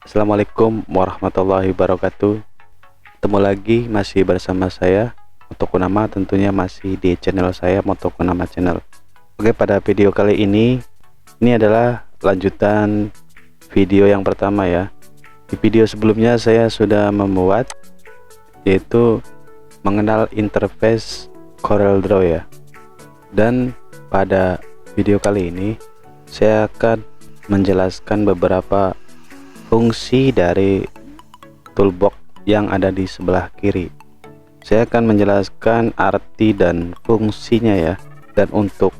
Assalamualaikum warahmatullahi wabarakatuh. Ketemu lagi masih bersama saya Motokunama, tentunya masih di channel saya Motokunama Channel. Oke, pada video kali ini adalah lanjutan video yang pertama ya. Di video sebelumnya saya sudah membuat, yaitu mengenal interface CorelDRAW ya. Dan pada video kali ini saya akan menjelaskan beberapa fungsi dari toolbox yang ada di sebelah kiri. Saya akan menjelaskan arti dan fungsinya ya, dan untuk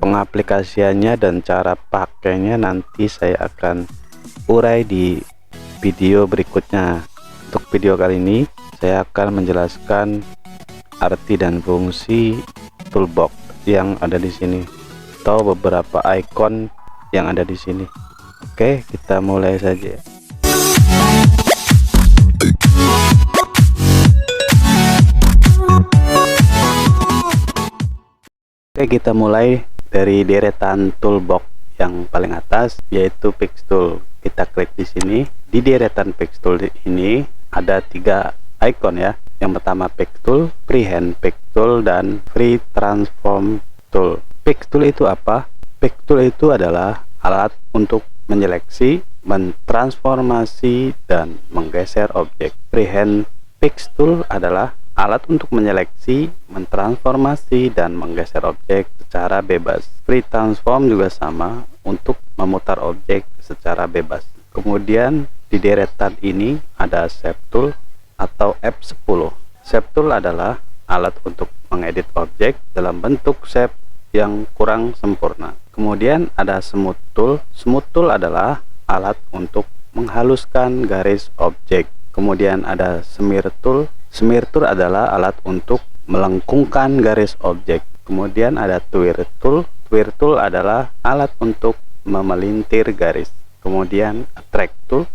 pengaplikasiannya dan cara pakainya nanti saya akan urai di video berikutnya. Untuk video kali ini saya akan menjelaskan arti dan fungsi toolbox yang ada di sini atau beberapa icon yang ada di sini. Oke, kita mulai saja. Oke, kita mulai dari deretan toolbox yang paling atas, yaitu Fix Tool. Kita klik di sini. Di deretan Fix Tool ini ada 3 icon ya. Yang pertama Fix Tool, Freehand Fix Tool, dan Free Transform Tool. Fix Tool itu apa? Fix Tool itu adalah alat untuk menyeleksi, mentransformasi, dan menggeser objek. Freehand Fix Tool adalah alat untuk menyeleksi, mentransformasi, dan menggeser objek secara bebas. Free Transform juga sama, untuk memutar objek secara bebas. Kemudian di deretan ini ada Shape Tool atau F10. Shape Tool adalah alat untuk mengedit objek dalam bentuk shape yang kurang sempurna. Kemudian ada Smooth Tool. Smooth Tool adalah alat untuk menghaluskan garis objek. Kemudian ada Smear Tool. Smear Tool adalah alat untuk melengkungkan garis objek. Kemudian ada Twirl Tool. Twirl Tool adalah alat untuk memelintir garis. Kemudian Track Tool.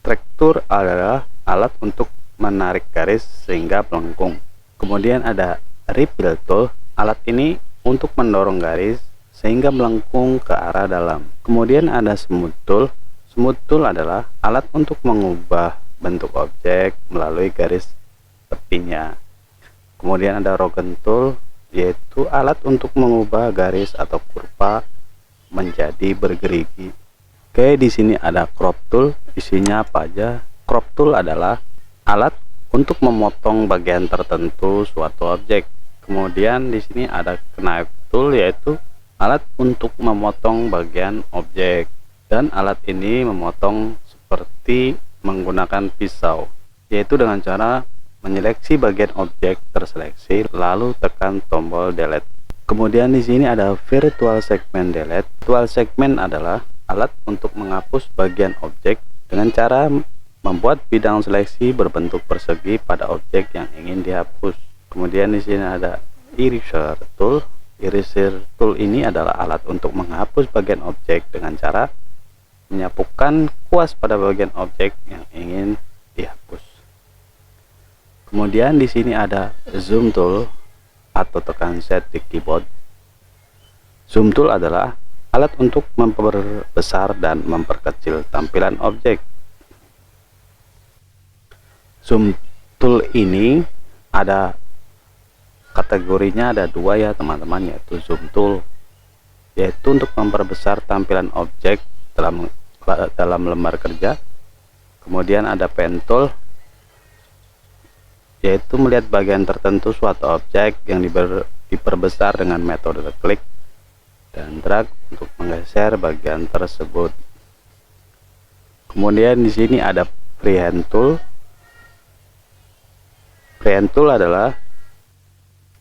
Track Tool adalah alat untuk menarik garis sehingga melengkung. Kemudian ada Refill Tool. Alat ini untuk mendorong garis sehingga melengkung ke arah dalam. Kemudian ada Smooth Tool. Smooth Tool adalah alat untuk mengubah bentuk objek melalui garis tepinya. Kemudian ada Rogan Tool, yaitu alat untuk mengubah garis atau kurva menjadi bergerigi. Oke, di sini ada Crop Tool. Isinya apa aja? Crop Tool adalah alat untuk memotong bagian tertentu suatu objek. Kemudian di sini ada Knife Tool, yaitu alat untuk memotong bagian objek, dan alat ini memotong seperti menggunakan pisau, yaitu dengan cara menyeleksi bagian objek terseleksi lalu tekan tombol delete. Kemudian di sini ada Virtual Segment Delete. Virtual Segment adalah alat untuk menghapus bagian objek dengan cara membuat bidang seleksi berbentuk persegi pada objek yang ingin dihapus. Kemudian di sini ada Eraser Tool. Eraser Tool ini adalah alat untuk menghapus bagian objek dengan cara menyapukan kuas pada bagian objek yang ingin dihapus. Kemudian di sini ada Zoom Tool atau tekan Z di keyboard. Zoom Tool adalah alat untuk memperbesar dan memperkecil tampilan objek. Zoom Tool ini ada kategorinya, ada 2 ya teman-teman, yaitu Zoom Tool, yaitu untuk memperbesar tampilan objek dalam lembar kerja. Kemudian ada Pen Tool, yaitu melihat bagian tertentu suatu objek yang diperbesar dengan metode klik dan drag untuk menggeser bagian tersebut. Kemudian di sini ada Freehand Tool. Freehand Tool adalah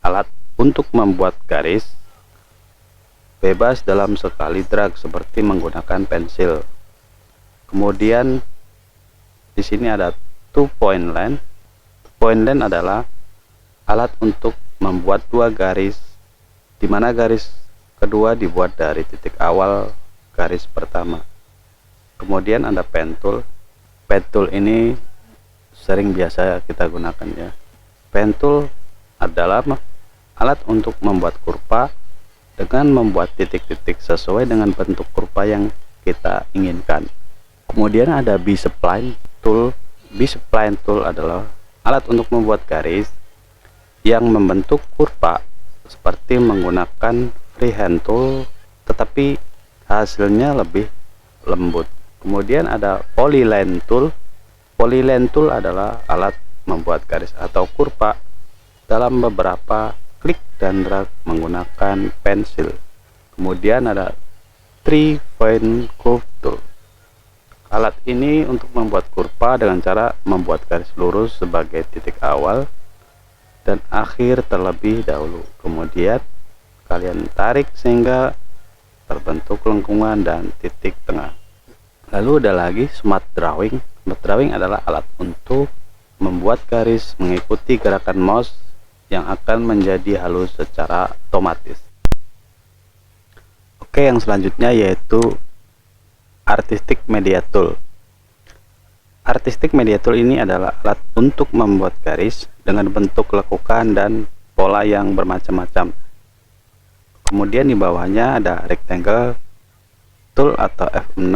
alat untuk membuat garis bebas dalam sekali drag seperti menggunakan pensil. Kemudian di sini ada Two Point Line. Two Point Line adalah alat untuk membuat 2 garis, di mana garis kedua dibuat dari titik awal garis pertama. Kemudian ada Pen Tool. Pen Tool ini sering biasa kita gunakan ya. Pen Tool adalah alat untuk membuat kurva dengan membuat titik-titik sesuai dengan bentuk kurva yang kita inginkan. Kemudian ada B-spline tool. B-spline tool adalah alat untuk membuat garis yang membentuk kurva seperti menggunakan freehand tool, tetapi hasilnya lebih lembut. Kemudian ada polyline tool. Polyline tool adalah alat membuat garis atau kurva dalam beberapa klik dan drag menggunakan pensil. Kemudian ada 3-point curve tool. Alat ini untuk membuat kurva dengan cara membuat garis lurus sebagai titik awal dan akhir terlebih dahulu. Kemudian kalian tarik sehingga terbentuk lengkungan dan titik tengah. Lalu ada lagi smart drawing. Smart drawing adalah alat untuk membuat garis mengikuti gerakan mouse yang akan menjadi halus secara otomatis. Oke, yang selanjutnya yaitu Artistic Media Tool. Artistic Media Tool ini adalah alat untuk membuat garis dengan bentuk lekukan dan pola yang bermacam-macam. Kemudian di bawahnya ada Rectangle Tool atau F6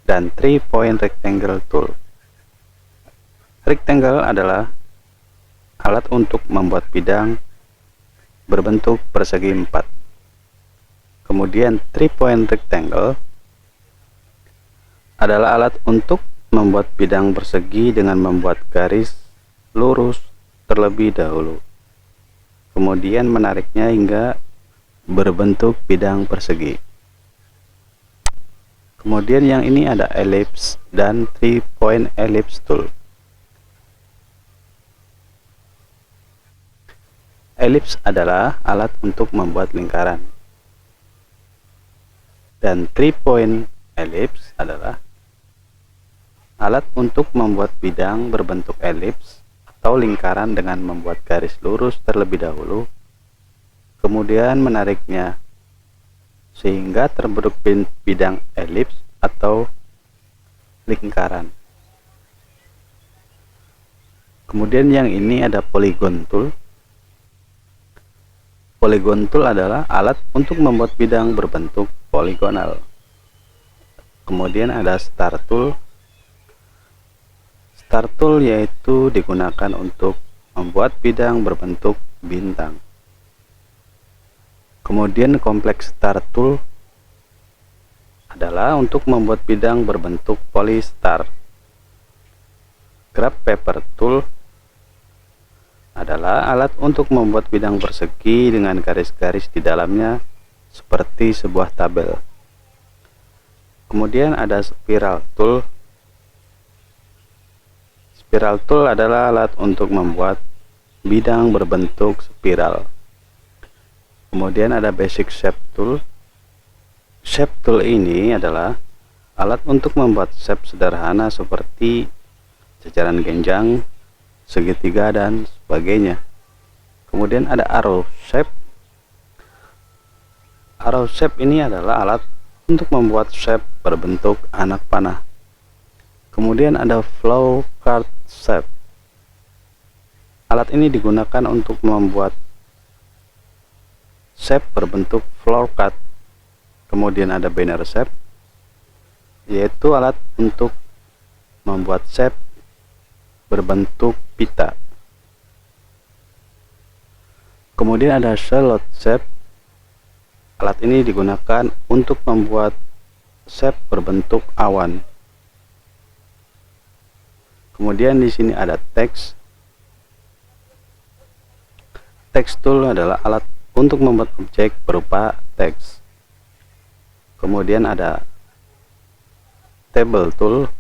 dan 3-point Rectangle Tool. Rectangle adalah alat untuk membuat bidang berbentuk persegi 4. Kemudian 3-point Rectangle adalah alat untuk membuat bidang persegi dengan membuat garis lurus terlebih dahulu, kemudian menariknya hingga berbentuk bidang persegi. Kemudian yang ini ada ellipse dan 3-point ellipse tool. Ellipse adalah alat untuk membuat lingkaran, dan 3-point ellipse adalah alat untuk membuat bidang berbentuk elips atau lingkaran dengan membuat garis lurus terlebih dahulu, kemudian menariknya sehingga terbentuk bidang elips atau lingkaran. Kemudian yang ini ada polygon tool. Polygon tool adalah alat untuk membuat bidang berbentuk poligonal. Kemudian ada star tool. Star tool yaitu digunakan untuk membuat bidang berbentuk bintang. Kemudian kompleks star tool adalah untuk membuat bidang berbentuk polystar. Graph paper tool adalah alat untuk membuat bidang persegi dengan garis-garis di dalamnya seperti sebuah tabel. Kemudian ada spiral tool. Spiral tool adalah alat untuk membuat bidang berbentuk spiral. Kemudian ada basic shape tool. Shape tool ini adalah alat untuk membuat shape sederhana seperti jajaran genjang, segitiga, dan sebagainya. Kemudian ada arrow shape. Arrow shape ini adalah alat untuk membuat shape berbentuk anak panah. Kemudian ada flow chart shape. Alat ini digunakan untuk membuat shape berbentuk floor cut. Kemudian ada banner shape, yaitu alat untuk membuat shape berbentuk pita. Kemudian ada shallot shape. Alat ini digunakan untuk membuat shape berbentuk awan. Kemudian di sini ada text. Text tool adalah alat untuk membuat objek berupa teks. Kemudian ada table tool.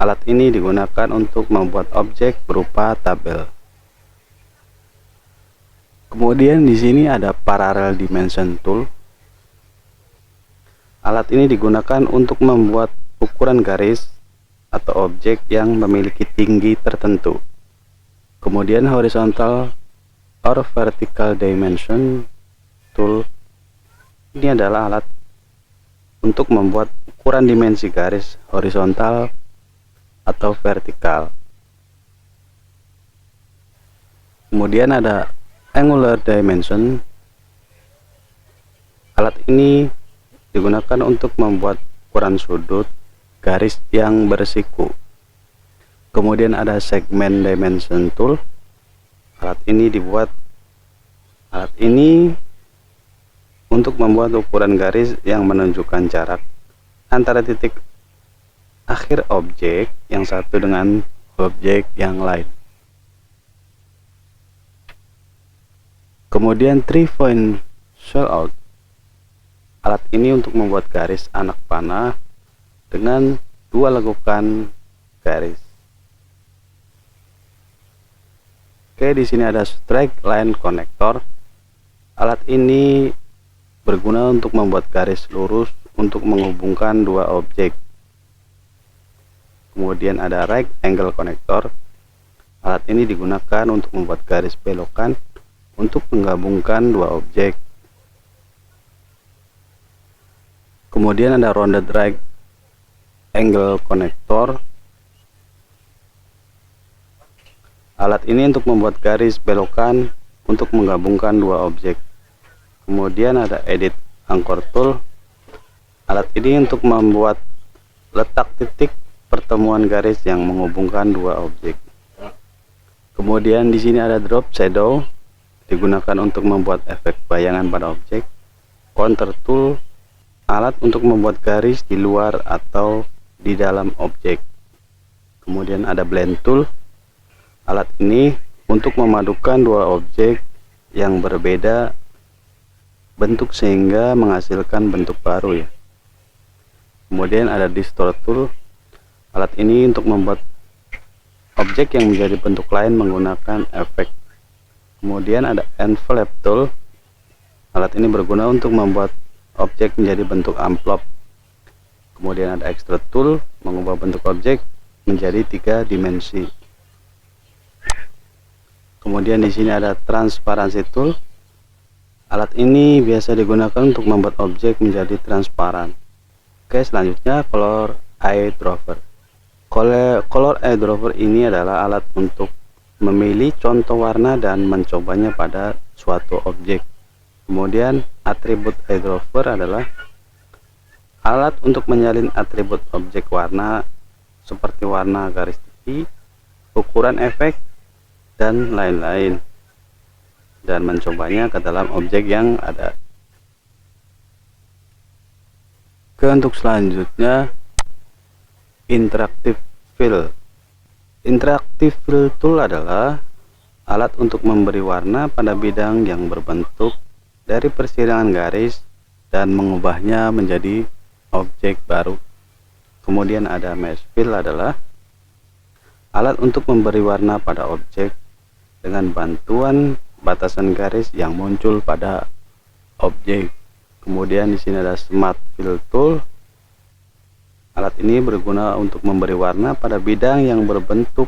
Alat ini digunakan untuk membuat objek berupa tabel. Kemudian di sini ada parallel dimension tool. Alat ini digunakan untuk membuat ukuran garis atau objek yang memiliki tinggi tertentu. Kemudian horizontal or vertical dimension tool ini adalah alat untuk membuat ukuran dimensi garis horizontal atau vertikal. Kemudian ada angular dimension. Alat ini digunakan untuk membuat ukuran sudut, garis yang bersiku. Kemudian ada segmen dimension tool. Alat ini untuk membuat ukuran garis yang menunjukkan jarak antara titik akhir objek yang satu dengan objek yang lain. Kemudian 3-point sellout. Alat ini untuk membuat garis anak panah dengan dua lekukan garis. Oke, di sini ada straight line connector. Alat ini berguna untuk membuat garis lurus untuk menghubungkan dua objek. Kemudian ada right angle connector. Alat ini digunakan untuk membuat garis belokan untuk menggabungkan dua objek. Kemudian ada rounded right angle connector. Alat ini untuk membuat garis belokan untuk menggabungkan dua objek. Kemudian ada edit anchor tool. Alat ini untuk membuat letak titik pertemuan garis yang menghubungkan dua objek. Kemudian di sini ada drop shadow, digunakan untuk membuat efek bayangan pada objek. Counter tool, alat untuk membuat garis di luar atau di dalam objek. Kemudian ada blend tool. Alat ini untuk memadukan dua objek yang berbeda bentuk sehingga menghasilkan bentuk baru ya. Kemudian ada distort tool. Alat ini untuk membuat objek yang menjadi bentuk lain menggunakan efek. Kemudian ada envelope tool. Alat ini berguna untuk membuat objek menjadi bentuk amplop. Kemudian ada extrude tool, mengubah bentuk objek menjadi 3 dimensi. Kemudian di sini ada transparansi tool. Alat ini biasa digunakan untuk membuat objek menjadi transparan. Oke, selanjutnya color eye dropper. Color eye dropper ini adalah alat untuk memilih contoh warna dan mencobanya pada suatu objek. Kemudian atribut eye dropper adalah alat untuk menyalin atribut objek warna seperti warna garis titik, ukuran efek, dan lain-lain, dan mencobanya ke dalam objek yang ada. Untuk selanjutnya interactive fill. Interactive fill tool adalah alat untuk memberi warna pada bidang yang berbentuk dari persilangan garis dan mengubahnya menjadi objek baru. Kemudian ada mesh fill adalah alat untuk memberi warna pada objek dengan bantuan batasan garis yang muncul pada objek. Kemudian di sini ada smart fill tool. Alat ini berguna untuk memberi warna pada bidang yang berbentuk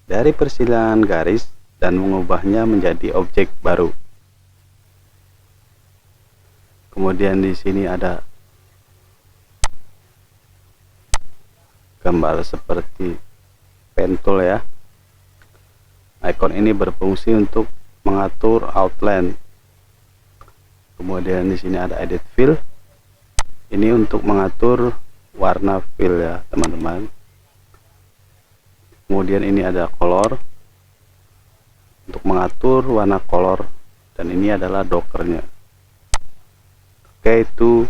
dari persilangan garis dan mengubahnya menjadi objek baru. Kemudian di sini ada gambar seperti pen tool ya. Icon ini berfungsi untuk mengatur outline. Kemudian di sini ada edit fill. Ini untuk mengatur warna fill ya, teman-teman. Kemudian ini ada color untuk mengatur warna color, dan ini adalah dockernya. Oke, itu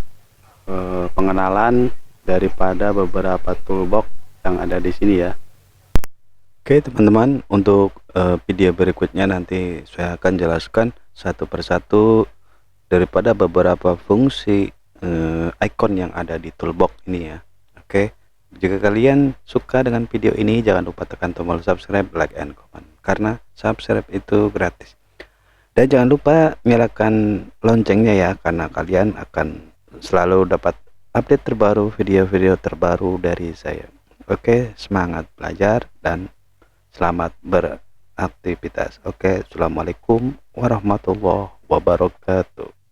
pengenalan daripada beberapa toolbox yang ada di sini ya. Oke teman-teman, untuk video berikutnya nanti saya akan jelaskan satu persatu daripada beberapa fungsi icon yang ada di toolbox ini ya. Oke, jika kalian suka dengan video ini, jangan lupa tekan tombol subscribe, like, and comment, karena subscribe itu gratis. Dan jangan lupa nyalakan loncengnya ya, karena kalian akan selalu dapat update terbaru, video-video terbaru dari saya. Oke, semangat belajar dan selamat beraktivitas. Oke, assalamualaikum warahmatullahi wabarakatuh.